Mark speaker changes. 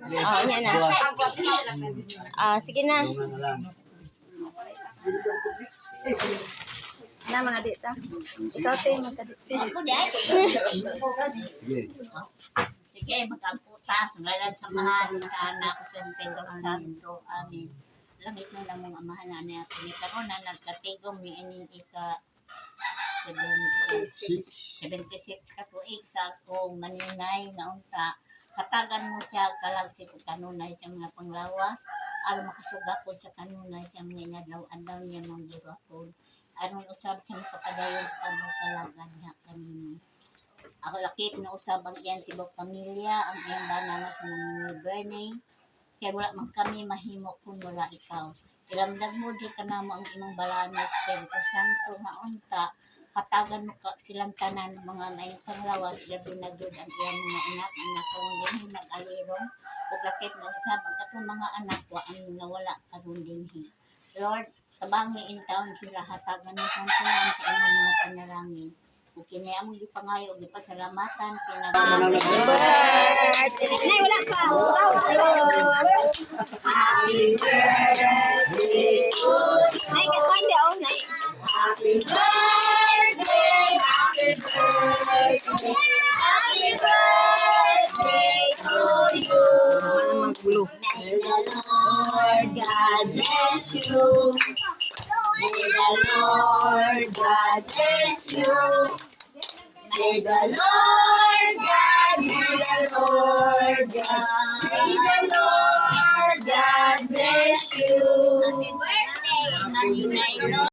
Speaker 1: Oh, niya na. Sige na. Na mga dito. Ikaw tayo magkadito.
Speaker 2: Sige, magkamputas. Ngalan sa mahal sa anak sa Espiritu Santo. Amen. Langit mo na mong amahan na niya. Pinikaroon na nagkatigong ni ining ika 76 katuig sa akong maninay na unta. Katagan mo siya kalagsi ko kanunay sa mga panglawas. Aron makasugapod sa kanunay sa mga inadlaw-adlaw niya mong gihapon. Aron usab sa makapadayon sa pagkalagan niya kanino. Ako lakip na usab ang iyang tibok pamilya, ang iyang banangan sa mga burning. Kaya wala man kami mahimo kung wala ikaw. Ilamdag mo di ka na mo ang imong balaan na Espiritu Santo nga unta. Katagan mo ka silang tanan mga may panglawas gabi na gud ang iyang mga anak kung dinhi nag-alirong ug lakip na usab ang katong mga anak wa ang nawala karon dinhi. Lord, tabangi in town sila hatagan mo santuan sa imong mga panalangin. Ug kini among gipangayo ug gipasalamatan pinagalaman.
Speaker 1: Nay, wala pa. Happy birthday to you. Nay, katuan daw, nay.
Speaker 2: Happy birthday, happy birthday, happy birthday to you. May the Lord God bless you. May the Lord God bless you. May the Lord God, may the Lord God, may the Lord God bless you. Happy birthday, Maninay Lord.